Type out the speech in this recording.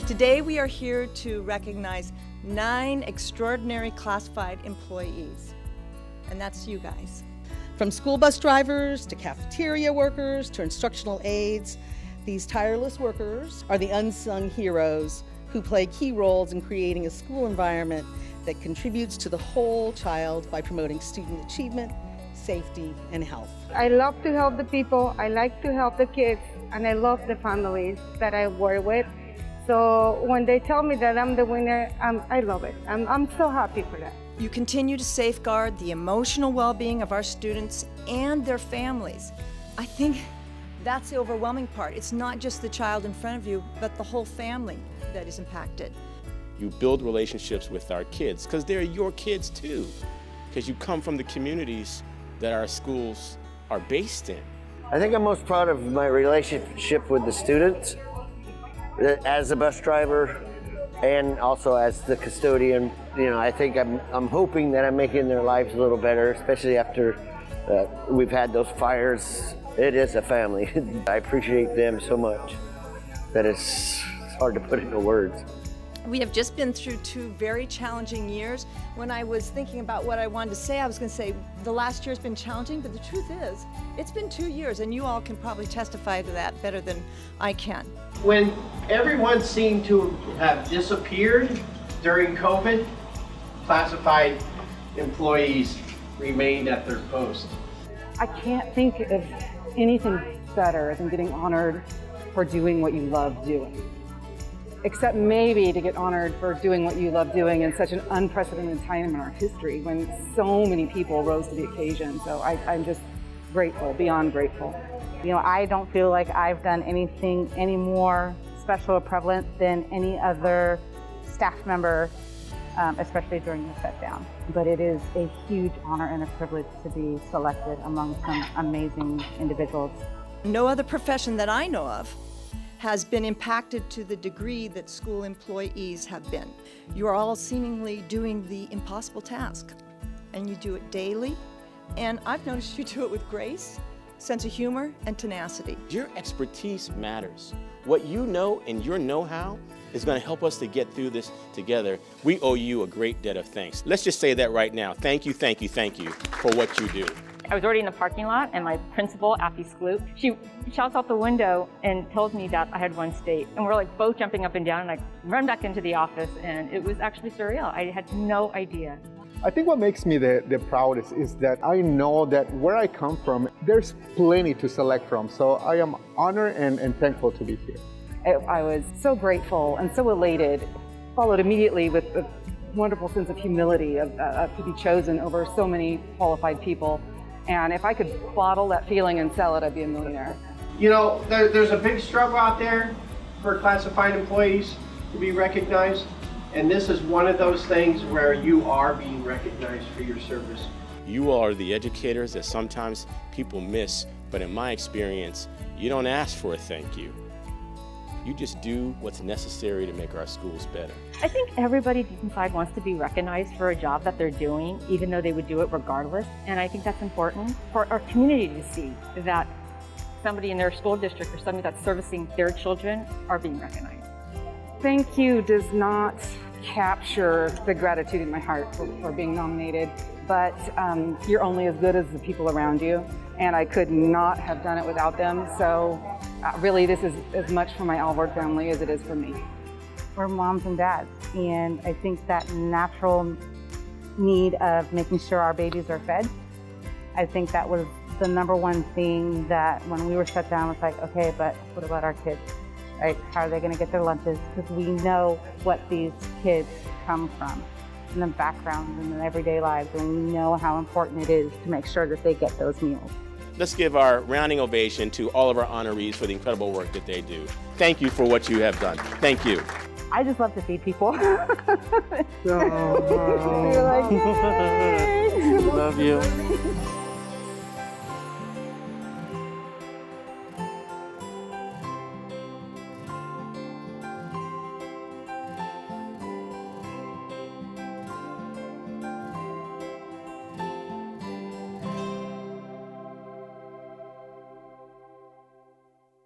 Today we are here to recognize 9 extraordinary classified employees, and that's you guys. From school bus drivers to cafeteria workers to instructional aides, these tireless workers are the unsung heroes who play key roles in creating a school environment that contributes to the whole child by promoting student achievement, safety, and health. I love to help the people, I like to help the kids, and I love the families that I work with. So when they tell me that I'm the winner, I love it. I'm so happy for that. You continue to safeguard the emotional well-being of our students and their families. I think that's the overwhelming part. It's not just the child in front of you, but the whole family that is impacted. You build relationships with our kids because they're your kids too, because you come from the communities that our schools are based in. I think I'm most proud of my relationship with the students as a bus driver and also as the custodian. You know, I think I'm hoping that I'm making their lives a little better, especially after we've had those fires. It is a family. I appreciate them so much that it's hard to put into words. We have just been through 2 very challenging years. When I was thinking about what I wanted to say, I was going to say the last year's been challenging, but the truth is, it's been 2 years, and you all can probably testify to that better than I can. When everyone seemed to have disappeared during COVID, classified employees remained at their post. I can't think of anything better than getting honored for doing what you love doing. Except maybe to get honored for doing what you love doing in such an unprecedented time in our history when so many people rose to the occasion. So I'm just grateful, beyond grateful. You know, I don't feel like I've done anything any more special or prevalent than any other staff member, especially during the shutdown. But it is a huge honor and a privilege to be selected among some amazing individuals. No other profession that I know of has been impacted to the degree that school employees have been. You are all seemingly doing the impossible task, and you do it daily, and I've noticed you do it with grace, sense of humor, and tenacity. Your expertise matters. What you know and your know-how is going to help us to get through this together. We owe you a great debt of thanks. Let's just say that right now. Thank you, thank you, thank you for what you do. I was already in the parking lot, and my principal, Affy Skloop, she shouts out the window and tells me that I had won state. And we're like both jumping up and down, and I run back into the office, and it was actually surreal. I had no idea. I think what makes me the proudest is that I know that where I come from, there's plenty to select from. So I am honored and thankful to be here. I was so grateful and so elated, followed immediately with a wonderful sense of humility to be chosen over so many qualified people. And if I could bottle that feeling and sell it, I'd be a millionaire. You know, there's a big struggle out there for classified employees to be recognized, and this is one of those things where you are being recognized for your service. You are the educators that sometimes people miss, but in my experience, you don't ask for a thank you. You just do what's necessary to make our schools better. I think everybody deep inside wants to be recognized for a job that they're doing, even though they would do it regardless. And I think that's important for our community to see that somebody in their school district or somebody that's servicing their children are being recognized. Thank you does not capture the gratitude in my heart for being nominated, but you're only as good as the people around you, and I could not have done it without them. So really, this is as much for my Alvord family as it is for me. We're moms and dads, and I think that natural need of making sure our babies are fed, I think that was the #1 thing that when we were shut down was like, okay, but what about our kids? Right? How are they going to get their lunches? Because we know what these kids come from in the background and in their everyday lives, and we know how important it is to make sure that they get those meals. Let's give our rounding ovation to all of our honorees for the incredible work that they do. Thank you for what you have done. Thank you. I just love to feed people. You're like, yay! Love you.